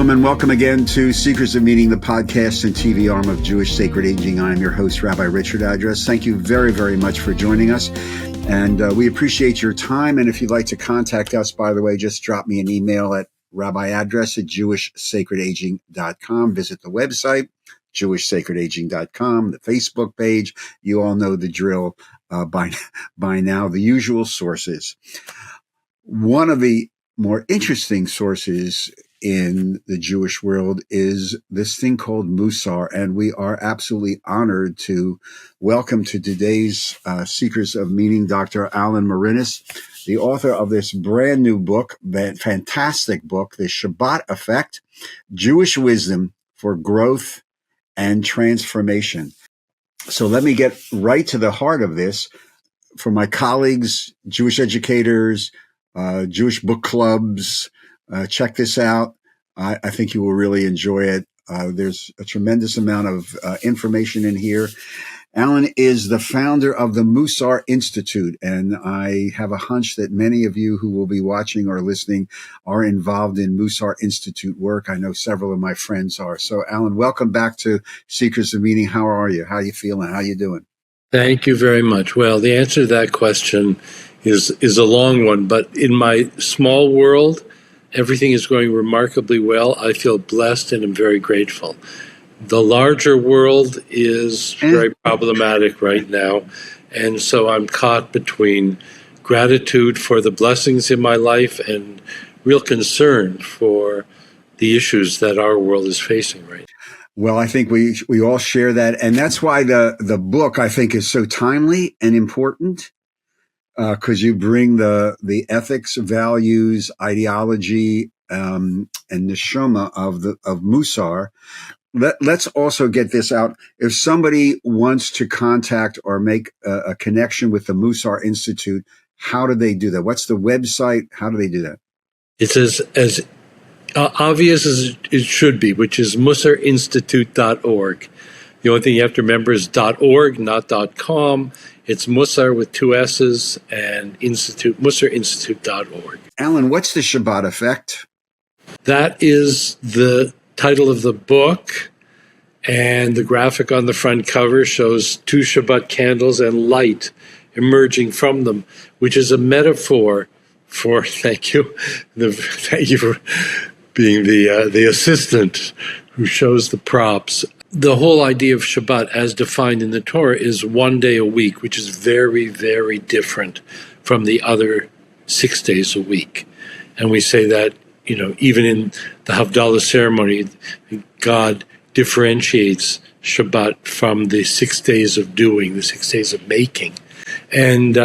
gentlemen, welcome again to Secrets of Meaning, the podcast and TV arm of Jewish Sacred Aging. I am your host, Rabbi Richard Address. Thank you very, very much for joining us. And we appreciate your time. And if you'd like to contact us, by the way, just drop me an email at rabbiaddress@jewishsacredaging.com. Visit the website, jewishsacredaging.com, the Facebook page. You all know the drill by now, the usual sources. One of the more interesting sources in the Jewish world is this thing called Musar, and we are absolutely honored to welcome to today's Seekers of Meaning Dr. Alan Morinis, the author of this brand new book, fantastic book, The Shabbat Effect, Jewish Wisdom for Growth and Transformation. So let me get right to the heart of this. For my colleagues, Jewish educators, Jewish book clubs, check this out. I think you will really enjoy it. There's a tremendous amount of information in here. Alan is the founder of the Mussar Institute, and I have a hunch that many of you who will be watching or listening are involved in Mussar Institute work. I know several of my friends are. So, Alan, welcome back to Secrets of Meaning. How are you? How are you feeling? How are you doing? Thank you very much. Well, the answer to that question is a long one, but in my small world, everything is going remarkably well. I feel blessed and I'm very grateful. The larger world is very problematic right now, and so I'm caught between gratitude for the blessings in my life and real concern for the issues that our world is facing right now. Well, I think we all share that, and that's why the book, I think, is so timely and important. Because you bring the ethics, values, ideology, and neshama of Musar. Let's also get this out. If somebody wants to contact or make a connection with the Mussar Institute, how do they do that? What's the website? How do they do that? It's as obvious as it should be, which is mussarinstitute.org. The only thing you have to remember is .org, not .com. It's Musar with two S's and Institute, mussarinstitute.org. Alan, what's the Shabbat Effect? That is the title of the book, and the graphic on the front cover shows two Shabbat candles and light emerging from them, which is a metaphor for, thank you for being the assistant who shows the props. The whole idea of Shabbat, as defined in the Torah, is one day a week, which is very, very different from the other 6 days a week. And we say that, even in the Havdalah ceremony, God differentiates Shabbat from the 6 days of doing, the 6 days of making. And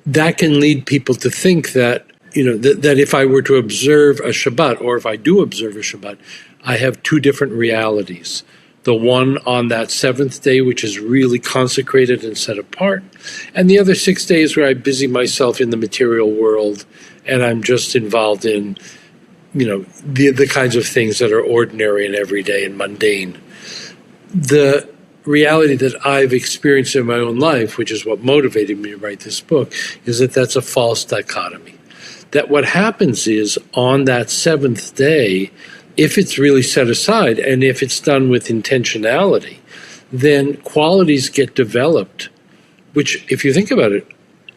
that can lead people to think that, that if I were to observe a Shabbat, or if I do observe a Shabbat, I have two different realities. The one on that seventh day, which is really consecrated and set apart, and the other 6 days where I busy myself in the material world and I'm just involved in, the kinds of things that are ordinary and everyday and mundane. The reality that I've experienced in my own life, which is what motivated me to write this book, is that that's a false dichotomy. That what happens is on that seventh day, if it's really set aside and if it's done with intentionality, then qualities get developed, which, if you think about it,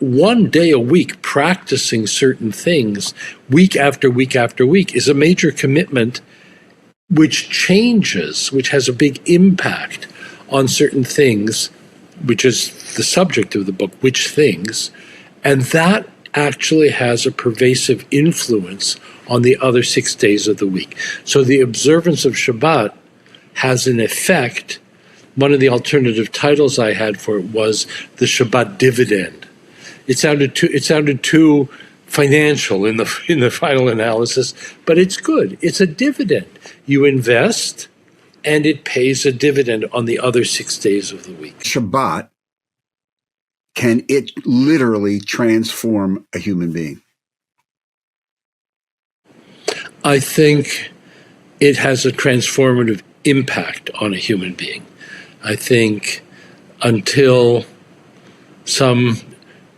one day a week practicing certain things week after week after week is a major commitment which changes, which has a big impact on certain things, which is the subject of the book, which things, and that actually has a pervasive influence on the other 6 days of the week. So the observance of Shabbat has an effect. One of the alternative titles I had for it was the Shabbat dividend. It sounded too financial in the final analysis, but it's good. It's a dividend. You invest, and it pays a dividend on the other 6 days of the week. Shabbat, can it literally transform a human being? I think it has a transformative impact on a human being. I think until some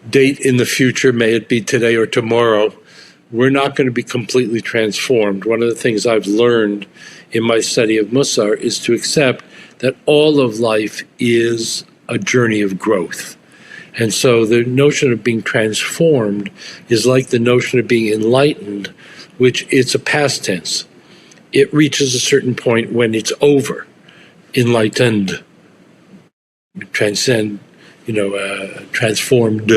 date in the future, may it be today or tomorrow, we're not going to be completely transformed. One of the things I've learned in my study of Musar is to accept that all of life is a journey of growth. And so the notion of being transformed is like the notion of being enlightened, which it's a past tense. It reaches a certain point when it's over. Enlightened, transcend, transformed.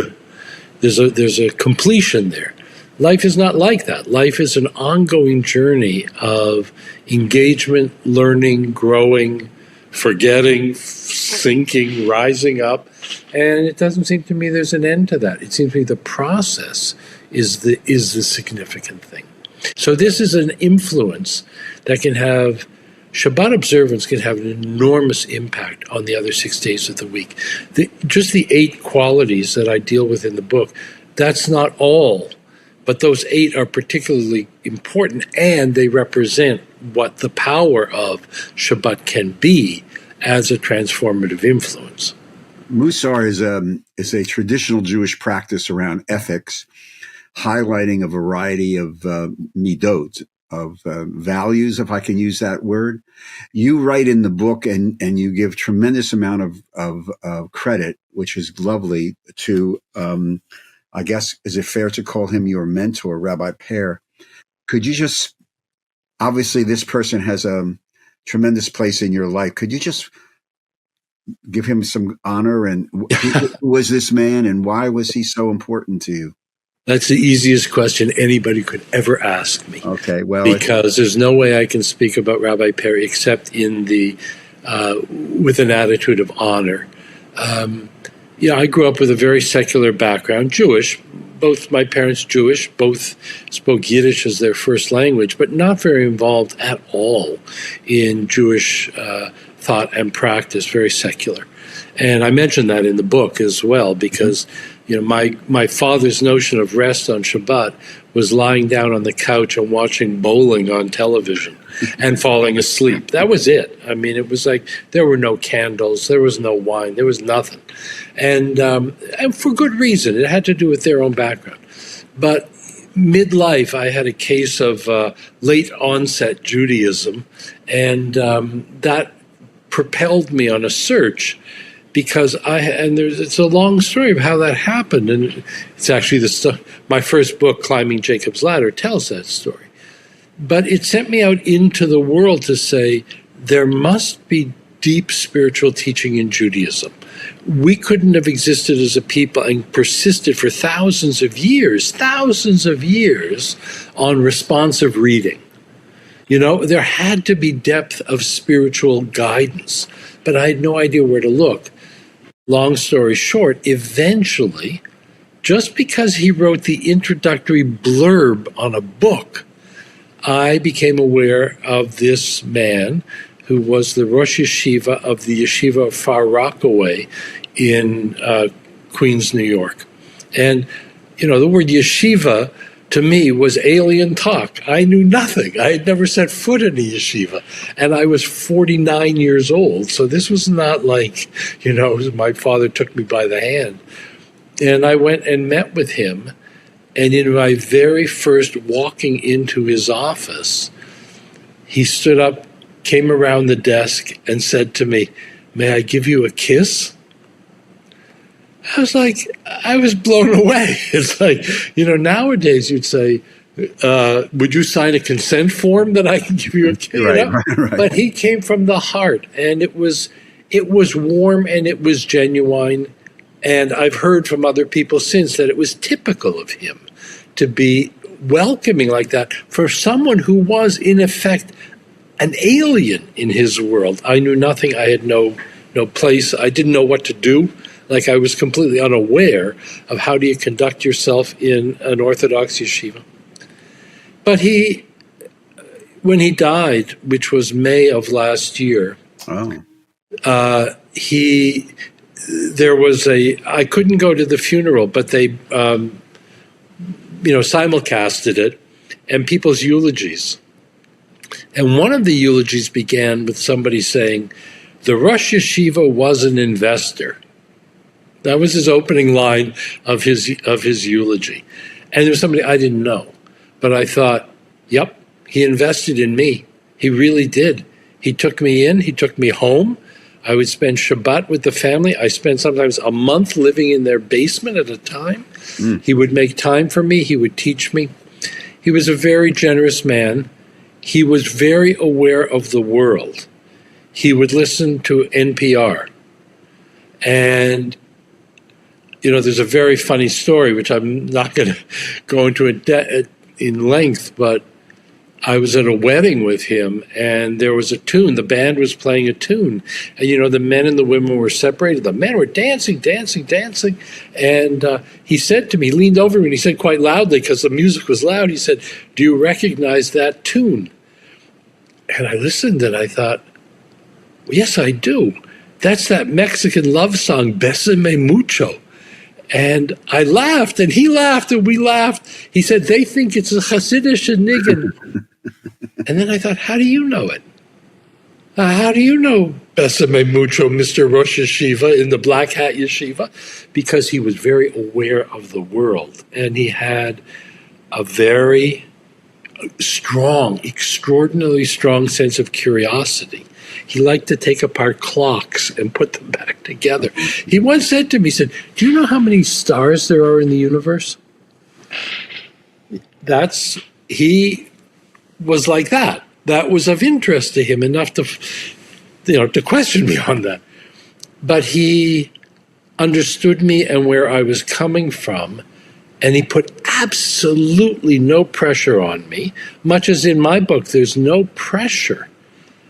There's a completion there. Life is not like that. Life is an ongoing journey of engagement, learning, growing, forgetting, sinking, rising up. And it doesn't seem to me there's an end to that. It seems to me the process is the significant thing. So this is an influence that can have, Shabbat observance can have an enormous impact on the other 6 days of the week. Just the 8 qualities that I deal with in the book, that's not all, but those 8 are particularly important, and they represent what the power of Shabbat can be as a transformative influence. Musar is a traditional Jewish practice around ethics, highlighting a variety of midot, of values, if I can use that word. You write in the book, and you give tremendous amount of credit, which is lovely, to, I guess, is it fair to call him your mentor, Rabbi Payer? Could you just, obviously this person has a tremendous place in your life. Could you just give him some honor? And who was this man, and why was he so important to you? That's the easiest question anybody could ever ask me. Okay, well, because there's no way I can speak about Rabbi Payer except in the with an attitude of honor. I grew up with a very secular background, Jewish. Both my parents Jewish, both spoke Yiddish as their first language, but not very involved at all in Jewish thought and practice, very secular. And I mentioned that in the book as well, because my father's notion of rest on Shabbat was lying down on the couch and watching bowling on television and falling asleep. That was it. I mean, it was like there were no candles, there was no wine, there was nothing. And for good reason. It had to do with their own background. But midlife, I had a case of late onset Judaism, and that propelled me on a search, because it's a long story of how that happened, and it's actually my first book, Climbing Jacob's Ladder, tells that story. But it sent me out into the world to say there must be deep spiritual teaching in Judaism. We couldn't have existed as a people and persisted for thousands of years on responsive reading. There had to be depth of spiritual guidance, but I had no idea where to look. Long story short, eventually, just because he wrote the introductory blurb on a book, I became aware of this man who was the Rosh Yeshiva of the Yeshiva of Far Rockaway in Queens, New York. And, the word yeshiva to me was alien talk. I knew nothing. I had never set foot in a yeshiva. And I was 49 years old. So this was not like, my father took me by the hand. And I went and met with him. And in my very first walking into his office, he stood up, came around the desk, and said to me, "May I give you a kiss?" I was blown away. It's like, nowadays you'd say, would you sign a consent form that I can give you a kiss? Right. But he came from the heart, and it was warm and it was genuine. And I've heard from other people since that it was typical of him to be welcoming like that for someone who was, in effect, an alien in his world. I knew nothing. I had no place. I didn't know what to do. Like, I was completely unaware of how do you conduct yourself in an Orthodox yeshiva. But when he died, which was May of last year, I couldn't go to the funeral, but they, simulcasted it, and people's eulogies. And one of the eulogies began with somebody saying, "The Rosh Yeshiva was an investor." That was his opening line of his eulogy. And there was somebody I didn't know. But I thought, yep, he invested in me. He really did. He took me in. He took me home. I would spend Shabbat with the family. I spent sometimes a month living in their basement at a time. He would make time for me. He would teach me. He was a very generous man. He was very aware of the world. He would listen to NPR. And, there's a very funny story, which I'm not going to go into in length, but I was at a wedding with him, and there was a tune. The band was playing a tune. And, the men and the women were separated. The men were dancing. And he said to me, he leaned over me, and he said quite loudly, because the music was loud, he said, "Do you recognize that tune?" And I listened, and I thought, well, yes, I do. That's that Mexican love song, Bésame Mucho. And I laughed, and he laughed, and we laughed. He said, they think it's a Hasidic niggun. And then I thought, how do you know it? How do you know Bésame Mucho, Mr. Rosh Yeshiva in the Black Hat Yeshiva? Because he was very aware of the world, and he had a very strong, extraordinarily strong sense of curiosity. He liked to take apart clocks and put them back together. He once said to me, he said, "Do you know how many stars there are in the universe?" He was like that. That was of interest to him enough to question me on that. But he understood me and where I was coming from, and he put absolutely no pressure on me, much as in my book, there's no pressure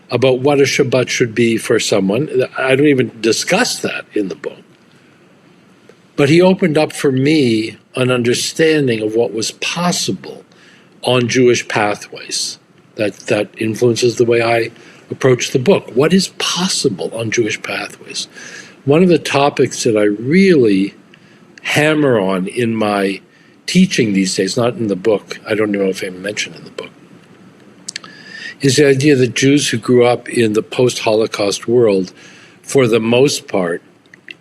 about what a Shabbat should be for someone. I don't even discuss that in the book. But he opened up for me an understanding of what was possible on Jewish pathways. That influences the way I approach the book. What is possible on Jewish pathways? One of the topics that I really hammer on in my teaching these days, not in the book, I don't know if I mentioned in the book, is the idea that Jews who grew up in the post-Holocaust world, for the most part,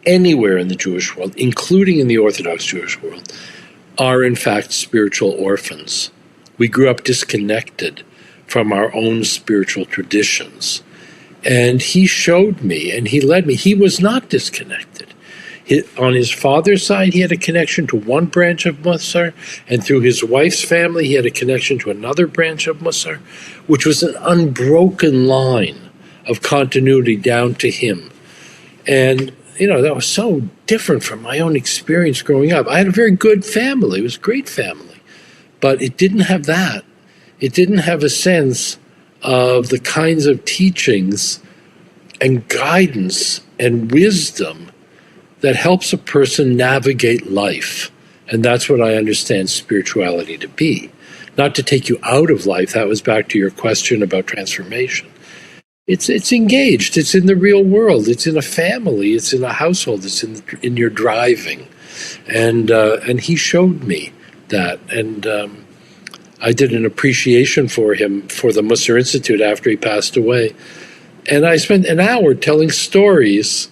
anywhere in the Jewish world, including in the Orthodox Jewish world, are in fact spiritual orphans. We grew up disconnected from our own spiritual traditions. And he showed me, and he led me. He was not disconnected. On his father's side, he had a connection to one branch of Musar, and through his wife's family, he had a connection to another branch of Musar, which was an unbroken line of continuity down to him. And, that was so different from my own experience growing up. I had a very good family. It was a great family. But it didn't have that. It didn't have a sense of the kinds of teachings and guidance and wisdom that helps a person navigate life. And that's what I understand spirituality to be. Not to take you out of life. That was back to your question about transformation. It's engaged. It's in the real world. It's in a family. It's in a household. It's in your driving. And he showed me that. And I did an appreciation for him for the Mussar Institute after he passed away. And I spent an hour telling stories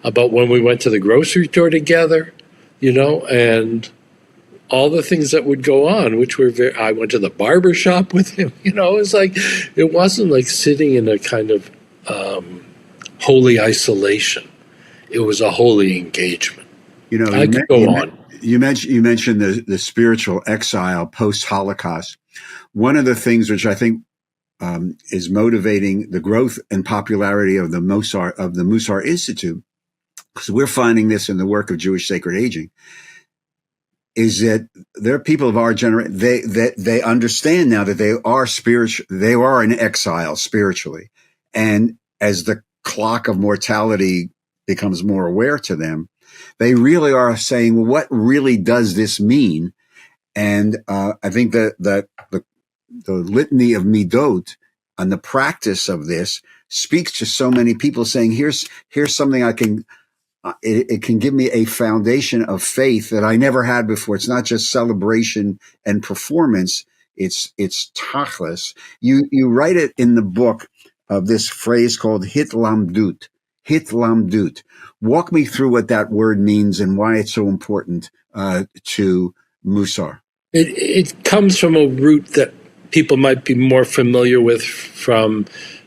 about when we went to the grocery store together, and all the things that would go on, which were I went to the barber shop with him, it wasn't like sitting in a kind of holy isolation. It was a holy engagement. I could go on. You mentioned the spiritual exile post-Holocaust. One of the things which I think is motivating the growth and popularity of the Mussar Institute, because we're finding this in the work of Jewish Sacred Aging, is that there are people of our generation. They understand now that they are spiritual. They are in exile spiritually, and as the clock of mortality becomes more aware to them, they really are saying, well, what really does this mean? And I think that the litany of midot and the practice of this speaks to so many people, saying, here's something I can, it can give me a foundation of faith that I never had before. It's not just celebration and performance. It's tachlis. You write it in the book of this phrase called hitlamdut. Hitlamdut. Walk me through what that word means and why it's so important to Musar. It comes from a root that people might be more familiar with from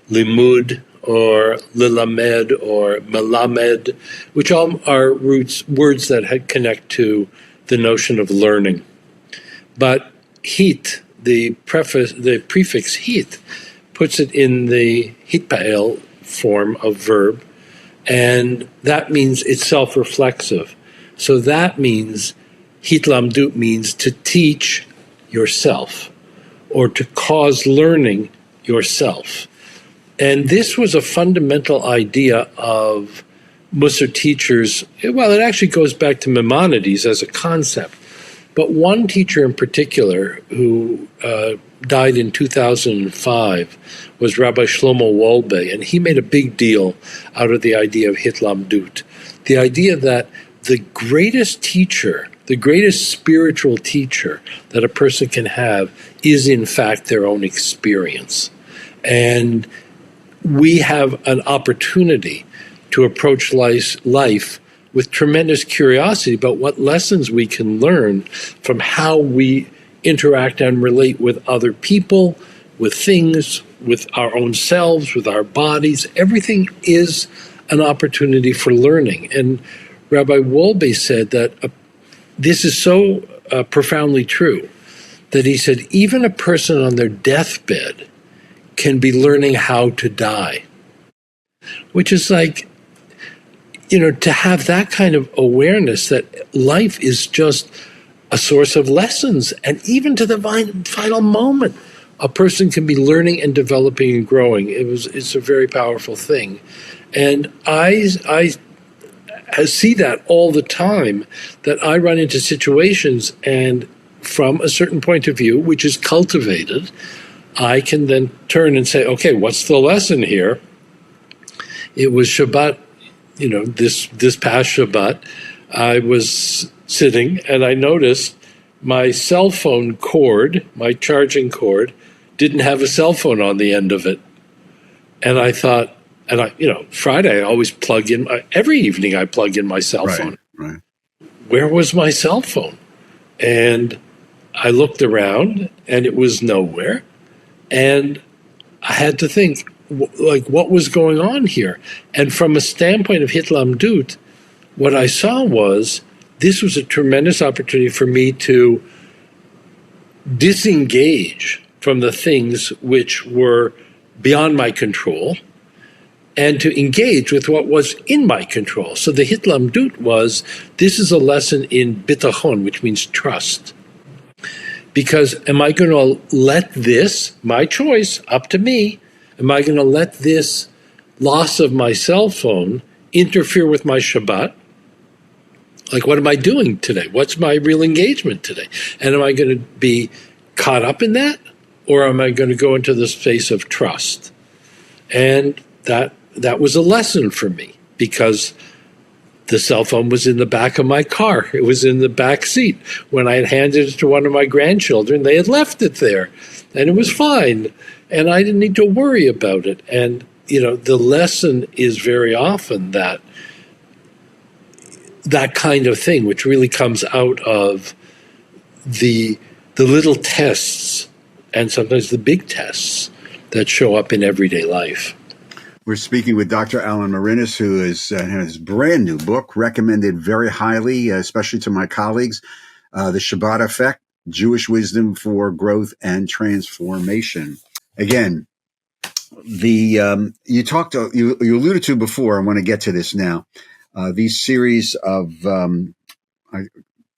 limud or lilamed or melamed, which all are words that connect to the notion of learning. But hit, the prefix hit, puts it in the hitpael form of verb, and that means it's self-reflexive. So that means hitlamdut means to teach yourself or to cause learning yourself. And this was a fundamental idea of Musar teachers. Well, it actually goes back to Maimonides as a concept. But one teacher in particular who died in 2005 was Rabbi Shlomo Wolbe, and he made a big deal out of the idea of hitlamdut, the idea that the greatest teacher, the greatest spiritual teacher that a person can have is in fact their own experience. And we have an opportunity to approach life with tremendous curiosity about what lessons we can learn from how we interact and relate with other people, with things, with our own selves, with our bodies. Everything is an opportunity for learning. And Rabbi Wolbe said that this is so profoundly true that he said even a person on their deathbed can be learning how to die, which is like, to have that kind of awareness that life is just a source of lessons. And even to the final moment, a person can be learning and developing and growing. It's a very powerful thing. And I see that all the time, that I run into situations and from a certain point of view, which is cultivated, I can then turn and say, okay, what's the lesson here? It was Shabbat, this past Shabbat, I was sitting and I noticed my cell phone cord, my charging cord, didn't have a cell phone on the end of it. And I thought, Friday I always plug in, every evening I plug in my cell phone. Right. Where was my cell phone? And I looked around and it was nowhere. And I had to think, what was going on here? And from a standpoint of hitlamdut, what I saw was this was a tremendous opportunity for me to disengage from the things which were beyond my control and to engage with what was in my control. So the hitlamdut was, this is a lesson in bitachon, which means trust. Because am I going to let this, my choice, up to me, am I going to let this loss of my cell phone interfere with my Shabbat? Like, what am I doing today? What's my real engagement today? And am I going to be caught up in that? Or am I going to go into the space of trust? And that was a lesson for me, because the cell phone was in the back of my car. It was in the back seat. When I had handed it to one of my grandchildren, they had left it there, and it was fine. And I didn't need to worry about it. And, the lesson is very often that kind of thing, which really comes out of the little tests and sometimes the big tests that show up in everyday life. We're speaking with Dr. Alan Morinis, who has his brand new book, recommended very highly, especially to my colleagues, The Shabbat Effect, Jewish Wisdom for Growth and Transformation. Again, you alluded to before, I want to get to this now, these series of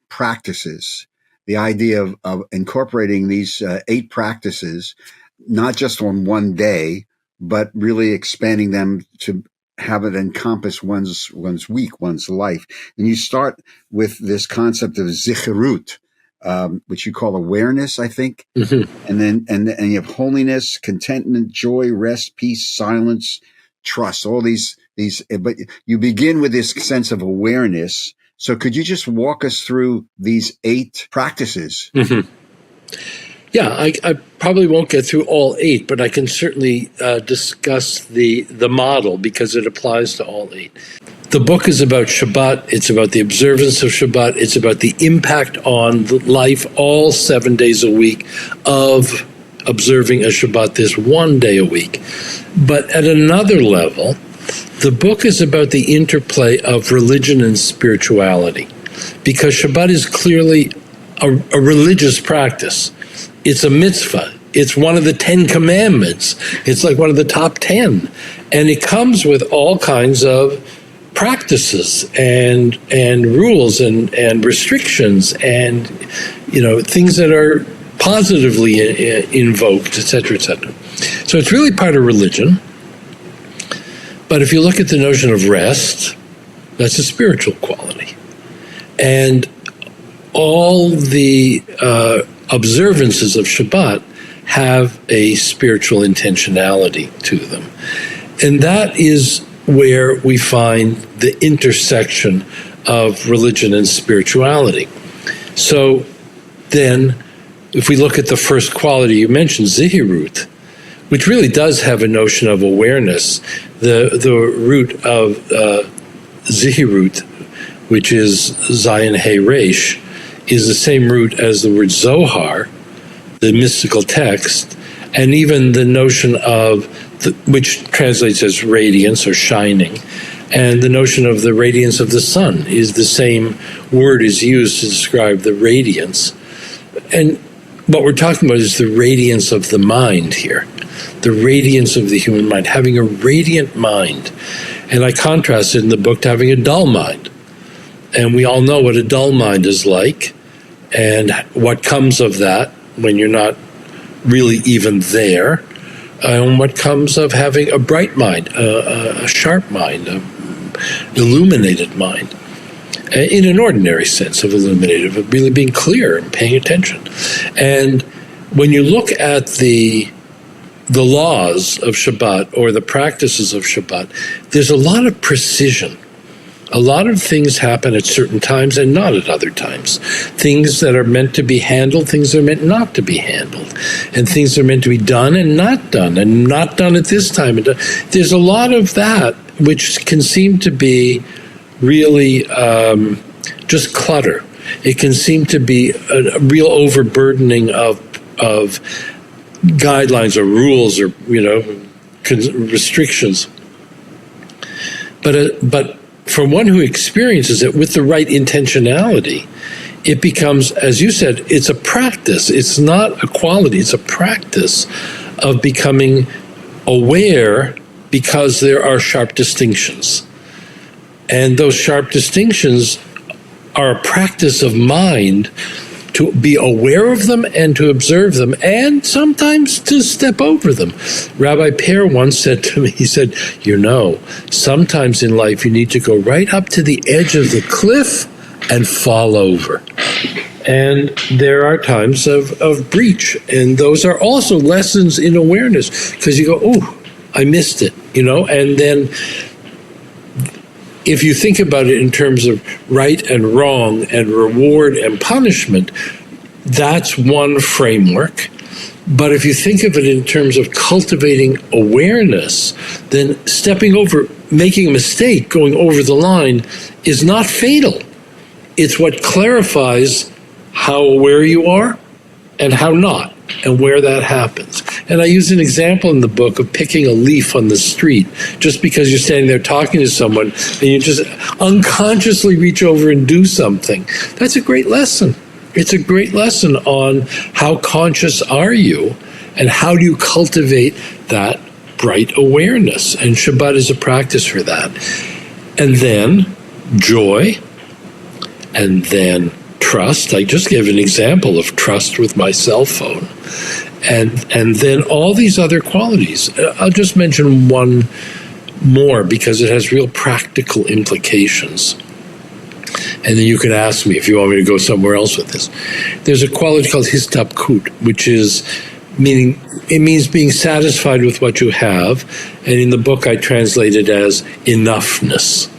practices, the idea of incorporating these 8 practices, not just on one day, but really expanding them to have it encompass one's week, one's life. And you start with this concept of zichrut, which you call awareness, I think. Mm-hmm. And you have holiness, contentment, joy, rest, peace, silence, trust, all these, but you begin with this sense of awareness. So could you just walk us through these 8 practices? Mm-hmm. Yeah, I probably won't get through all 8, but I can certainly discuss the model because it applies to all 8. the book is about Shabbat. It's about the observance of Shabbat. It's about the impact on life all 7 days a week of observing a Shabbat this 1 day a week. But at another level, the book is about the interplay of religion and spirituality, because Shabbat is clearly a religious practice. It's a mitzvah. It's one of the 10 commandments. It's like one of the top 10. And it comes with all kinds of practices and rules and restrictions and, things that are positively invoked, et cetera, et cetera. So it's really part of religion. But if you look at the notion of rest, that's a spiritual quality. And all the observances of Shabbat have a spiritual intentionality to them. And that is where we find the intersection of religion and spirituality. So then, if we look at the first quality you mentioned, Zihirut, which really does have a notion of awareness, the root of Zihirut, which is Zayin He Resh, is the same root as the word Zohar, the mystical text, and even the notion of, which translates as radiance or shining, and the notion of the radiance of the sun is the same word is used to describe the radiance. And what we're talking about is the radiance of the mind here, the radiance of the human mind, having a radiant mind. And I contrast it in the book to having a dull mind. And we all know what a dull mind is like and what comes of that when you're not really even there, and what comes of having a bright mind, a sharp mind, an illuminated mind, in an ordinary sense of illuminated, of really being clear and paying attention. And when you look at the laws of Shabbat or the practices of Shabbat, there's a lot of precision. A lot of things happen at certain times and not at other times. Things that are meant to be handled, things that are meant not to be handled, and things that are meant to be done and not done at this time. There's a lot of that which can seem to be really just clutter. It can seem to be a real overburdening of guidelines or rules or restrictions. But for one who experiences it with the right intentionality, it becomes, as you said, it's a practice. It's not a quality. It's a practice of becoming aware because there are sharp distinctions. And those sharp distinctions are a practice of mind to be aware of them and to observe them, and sometimes to step over them. Rabbi Payer once said to me, he said, sometimes in life you need to go right up to the edge of the cliff and fall over. And there are times of breach, and those are also lessons in awareness, because you go, oh, I missed it, and then if you think about it in terms of right and wrong and reward and punishment, that's one framework. But if you think of it in terms of cultivating awareness, then stepping over, making a mistake, going over the line is not fatal. It's what clarifies how aware you are and how not, and where that happens. And I use an example in the book of picking a leaf on the street. Just because you're standing there talking to someone and you just unconsciously reach over and do something, that's a great lesson. It's a great lesson on how conscious are you and how do you cultivate that bright awareness. And Shabbat is a practice for that. And then joy, and then trust. I just gave an example of trust with my cell phone. And then all these other qualities. I'll just mention one more because it has real practical implications. And then you can ask me if you want me to go somewhere else with this. There's a quality called histapkut, which means being satisfied with what you have. And in the book I translate it as enoughness.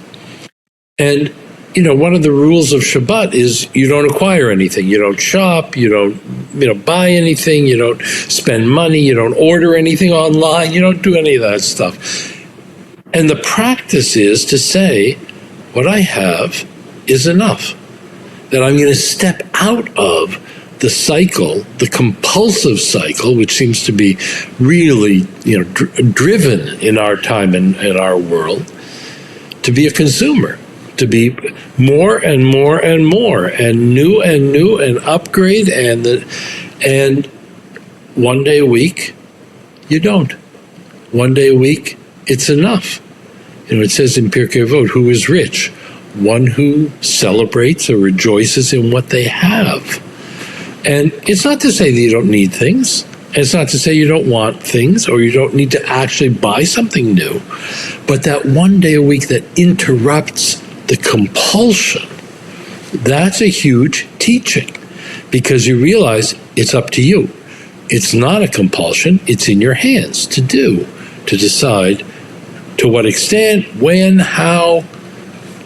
And one of the rules of Shabbat is you don't acquire anything. You don't shop, you don't buy anything, you don't spend money, you don't order anything online, you don't do any of that stuff. And the practice is to say, what I have is enough. That I'm going to step out of the cycle, the compulsive cycle, which seems to be really, driven in our time and in our world, to be a consumer, to be more and more and more, and new and upgrade, and one day a week, you don't. One day a week, it's enough. It says in Pirkei Avot, who is rich? One who celebrates or rejoices in what they have. And it's not to say that you don't need things. It's not to say you don't want things or you don't need to actually buy something new. But that one day a week that interrupts the compulsion, that's a huge teaching, because you realize it's up to you. It's not a compulsion. It's in your hands to do, to decide to what extent, when, how,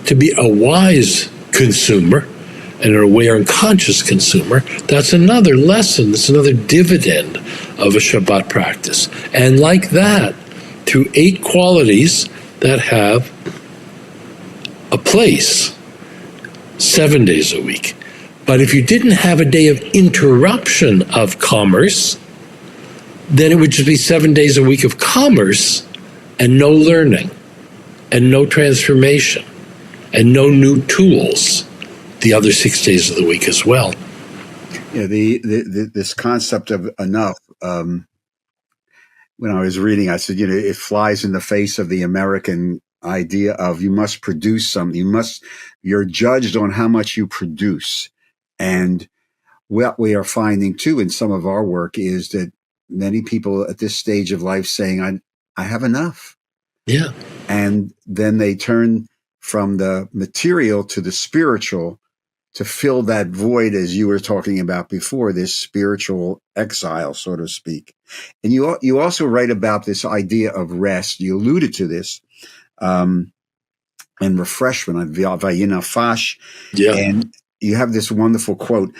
to be a wise consumer and an aware and conscious consumer. That's another lesson. That's another dividend of a Shabbat practice. And like that, through 8 qualities that have a place 7 days a week. But if you didn't have a day of interruption of commerce, then it would just be 7 days a week of commerce and no learning and no transformation and no new tools the other 6 days of the week as well. Yeah, this concept of enough, when I was reading, I said, it flies in the face of the American idea of you must produce something. You're judged on how much you produce. And what we are finding too in some of our work is that many people at this stage of life saying, I have enough. Yeah. And then they turn from the material to the spiritual to fill that void, as you were talking about before, this spiritual exile, so to speak. And you also write about this idea of rest. You alluded to this, and refreshment, vayinafash. Yeah. And you have this wonderful quote,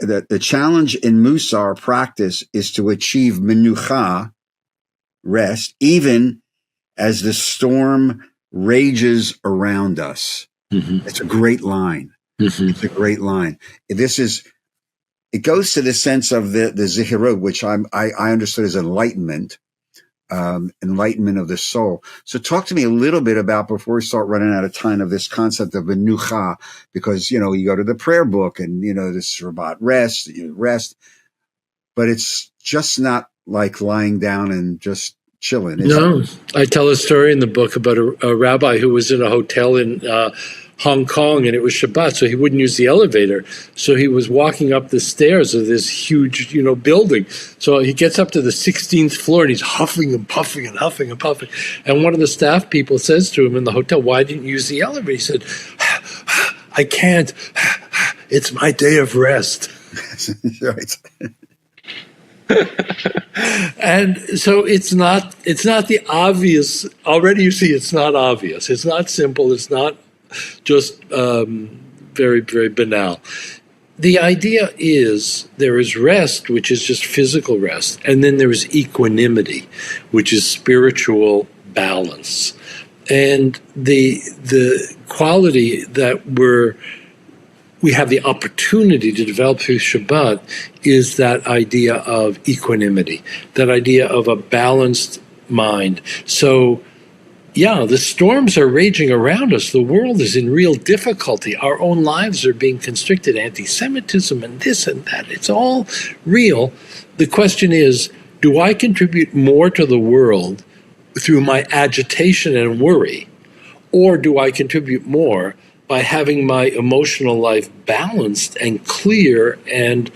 that the challenge in Musar practice is to achieve menucha, rest, even as the storm rages around us. Mm-hmm. It's a great line. Mm-hmm. It's a great line. It goes to the sense of the zihirot, which I understood as enlightenment of the soul. So talk to me a little bit about, before we start running out of time, of this concept of menucha, because, you go to the prayer book and, this Shabbat rest, you rest, but it's just not like lying down and just chilling. No, I tell a story in the book about a rabbi who was in a hotel in Hong Kong, and it was Shabbat, so he wouldn't use the elevator. So he was walking up the stairs of this huge, building. So he gets up to the 16th floor, and he's huffing and puffing and huffing and puffing. And one of the staff people says to him in the hotel, "Why didn't you use the elevator?" He said, "I can't. It's my day of rest." Right. And so it's not the obvious. Already you see it's not obvious. It's not simple. It's not just very, very banal. The idea is there is rest, which is just physical rest, and then there is equanimity, which is spiritual balance. And the quality that we have the opportunity to develop through Shabbat is that idea of equanimity, that idea of a balanced mind. So, yeah, the storms are raging around us. The world is in real difficulty. Our own lives are being constricted. Anti-Semitism and this and that. It's all real. The question is, do I contribute more to the world through my agitation and worry, or do I contribute more by having my emotional life balanced and clear, and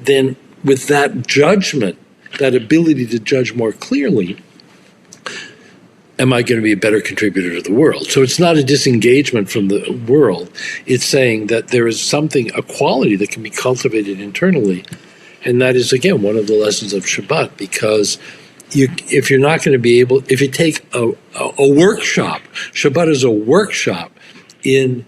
then with that judgment, that ability to judge more clearly, am I going to be a better contributor to the world? So it's not a disengagement from the world. It's saying that there is a quality that can be cultivated internally. And that is, again, one of the lessons of Shabbat, because if you're not going to be able, if you take a workshop, Shabbat is a workshop in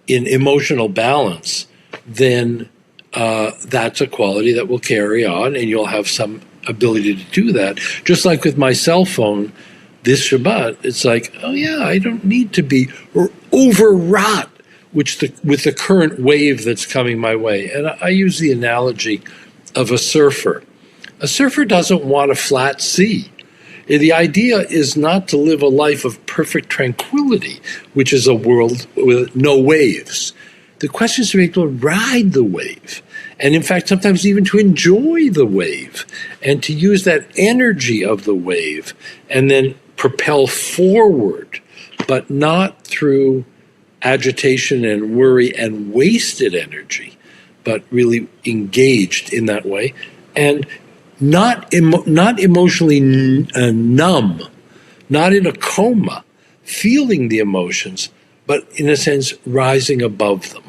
emotional balance, then that's a quality that will carry on, and you'll have some ability to do that. Just like with my cell phone, this Shabbat, it's like, oh yeah, I don't need to be overwrought with the current wave that's coming my way. And I use the analogy of a surfer. A surfer doesn't want a flat sea. The idea is not to live a life of perfect tranquility, which is a world with no waves. The question is to be able to ride the wave, and in fact, sometimes even to enjoy the wave, and to use that energy of the wave and then propel forward, but not through agitation and worry and wasted energy, but really engaged in that way, and not emotionally numb, not in a coma, feeling the emotions, but in a sense rising above them.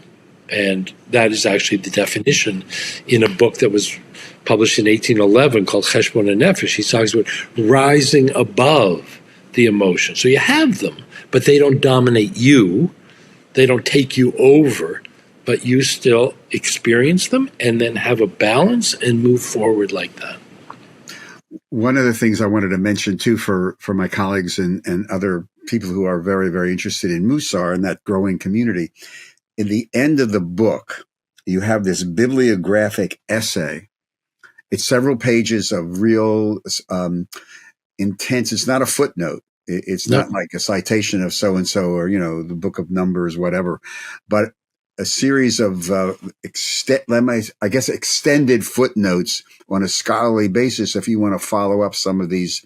And that is actually the definition in a book that was published in 1811 called Cheshbon HaNefesh. He talks about rising above the emotion. So you have them, but they don't dominate you. They don't take you over, but you still experience them and then have a balance and move forward like that. One of the things I wanted to mention too for my colleagues and other people who are very, very interested in Musar and that growing community, in the end of the book, you have this bibliographic essay. It's several pages of real intense. It's not a footnote. It's not like a citation of so-and-so or, the book of Numbers, whatever, but a series of, extended footnotes on a scholarly basis if you want to follow up some of these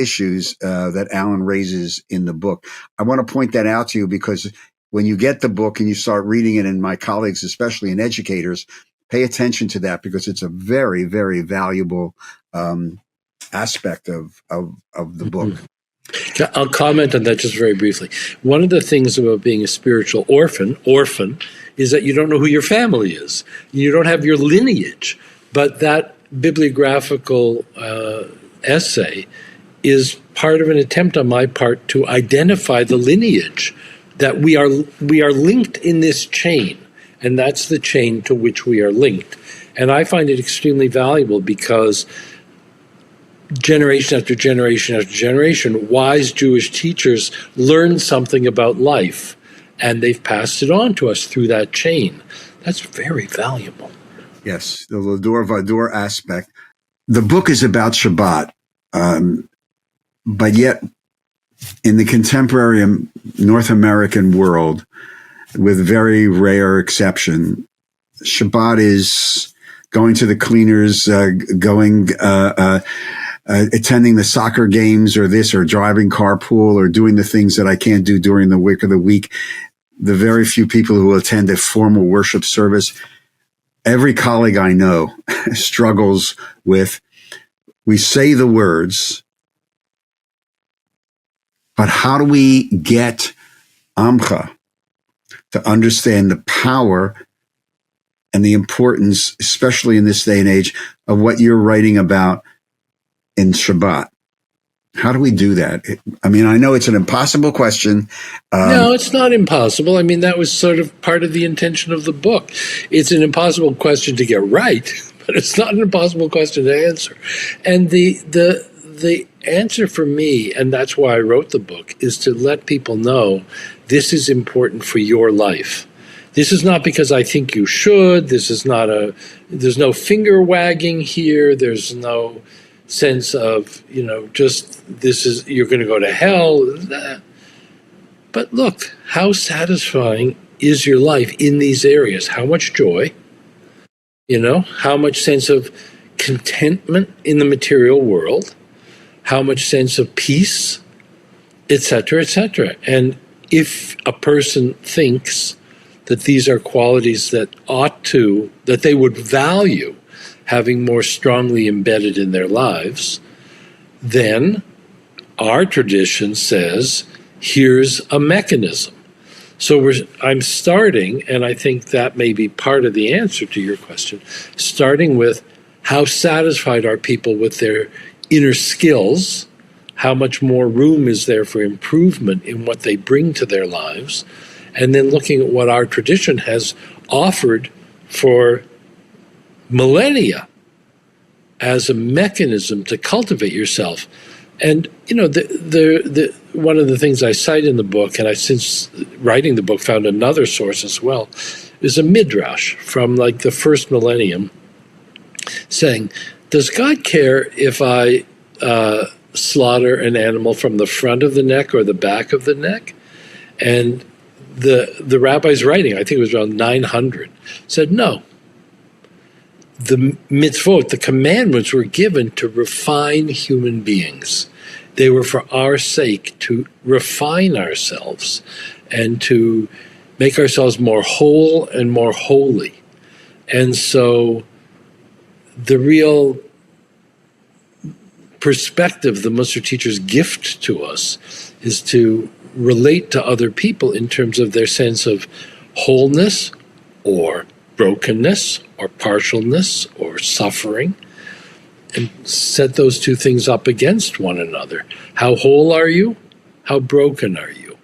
issues that Alan raises in the book. I want to point that out to you because when you get the book and you start reading it, and my colleagues, especially and educators, pay attention to that because it's a very, very valuable aspect of the book. I'll comment on that just very briefly. One of the things about being a spiritual orphan, is that you don't know who your family is. You don't have your lineage. But that bibliographical essay is part of an attempt on my part to identify the lineage, that we are linked in this chain, and that's the chain to which we are linked. And I find it extremely valuable because generation after generation after generation, wise Jewish teachers learned something about life, and they've passed it on to us through that chain. That's very valuable. Yes, the Lador Vador aspect. The book is about Shabbat, but yet in the contemporary North American world, with very rare exception, Shabbat is going to the cleaners, attending the soccer games or this, or driving carpool, or doing the things that I can't do during the week of the week. The very few people who attend a formal worship service. Every colleague I know struggles with, we say the words, but how do we get Amcha to understand the power and the importance, especially in this day and age, of what you're writing about in Shabbat? How do we do that? I mean, I know it's an impossible question. No, it's not impossible. I mean, that was sort of part of the intention of the book. It's an impossible question to get right, but it's not an impossible question to answer. And the answer for me, and that's why I wrote the book, is to let people know this is important for your life. This is not because I think you should. This is not there's no finger wagging here. There's no sense of, you're going to go to hell. But look, how satisfying is your life in these areas? How much joy, how much sense of contentment in the material world, how much sense of peace, etc., etc. And if a person thinks that these are qualities that they would value having more strongly embedded in their lives, then our tradition says, here's a mechanism. So I'm starting, and I think that may be part of the answer to your question, starting with how satisfied are people with their inner skills, how much more room is there for improvement in what they bring to their lives, and then looking at what our tradition has offered for millennia as a mechanism to cultivate yourself. And, one of the things I cite in the book, and I, since writing the book, found another source as well, is a midrash from like the first millennium saying, does God care if I slaughter an animal from the front of the neck or the back of the neck? And the rabbi's writing, I think it was around 900, said no. The mitzvot, the commandments, were given to refine human beings. They were for our sake, to refine ourselves and to make ourselves more whole and more holy. And so the real perspective the Musar teachers gift to us is to relate to other people in terms of their sense of wholeness or brokenness or partialness or suffering, and set those two things up against one another. How whole are you? How broken are you?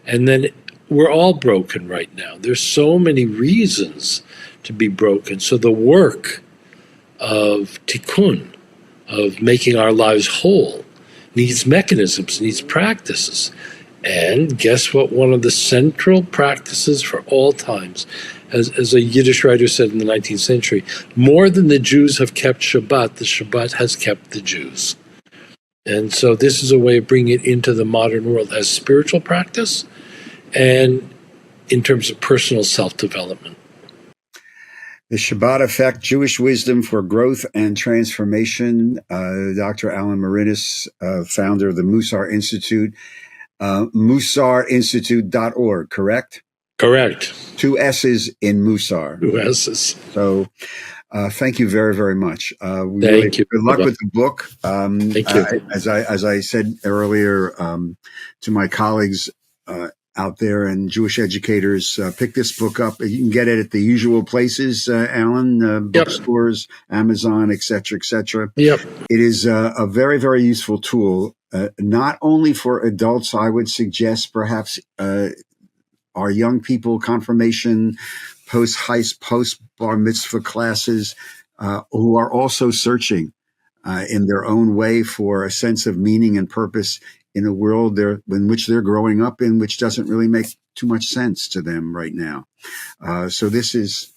And then we're all broken right now. There's so many reasons to be broken. So the work of tikkun, of making our lives whole, needs mechanisms, needs practices. And guess what? One of the central practices for all times, as a Yiddish writer said in the 19th century, more than the Jews have kept Shabbat, the Shabbat has kept the Jews. And so this is a way of bringing it into the modern world as spiritual practice and in terms of personal self-development. The Shabbat Effect, Jewish Wisdom for Growth and Transformation. Dr. Alan Morinis, founder of the Mussar Institute. MussarInstitute.org, correct? Correct. 2 S's in Musar. 2 S's. So thank you very, very much. Thank you. Good luck with the book. Thank you. As I said earlier to my colleagues out there and Jewish educators, pick this book up. You can get it at the usual places, Alan, bookstores, Amazon, et cetera, et cetera. Yep. It is a very, very useful tool, not only for adults. I would suggest perhaps our young people, confirmation, post bar mitzvah classes, who are also searching in their own way for a sense of meaning and purpose in a world in which they're growing up in, which doesn't really make too much sense to them right now. So this is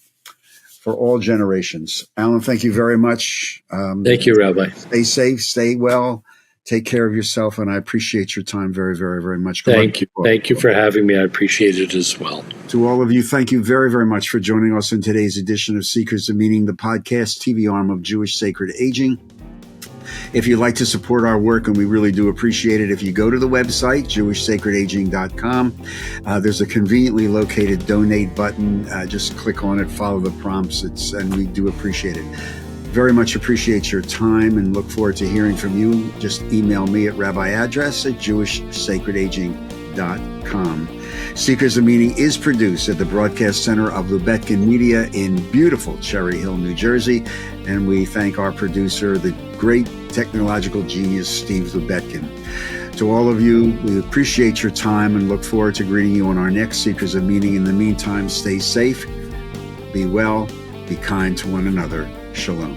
for all generations. Alan, thank you very much. Thank you, Rabbi. Stay safe, stay well, take care of yourself, and I appreciate your time very, very, very much. Thank you. Thank you for having me. I appreciate it as well. To all of you, thank you very, very much for joining us in today's edition of Seekers of Meaning, the podcast TV arm of Jewish Sacred Aging. If you'd like to support our work, and we really do appreciate it, if you go to the website, jewishsacredaging.com, there's a conveniently located donate button. Just click on it, follow the prompts, and we do appreciate it. Very much appreciate your time and look forward to hearing from you. Just email me at Rabbi Address at jewishsacredaging.com. Seekers of Meaning is produced at the Broadcast Center of Lubetkin Media in beautiful Cherry Hill, New Jersey. And we thank our producer, the great technological genius, Steve Lubetkin. To all of you, we appreciate your time and look forward to greeting you on our next Seekers of Meaning. In the meantime, stay safe, be well, be kind to one another. Shalom.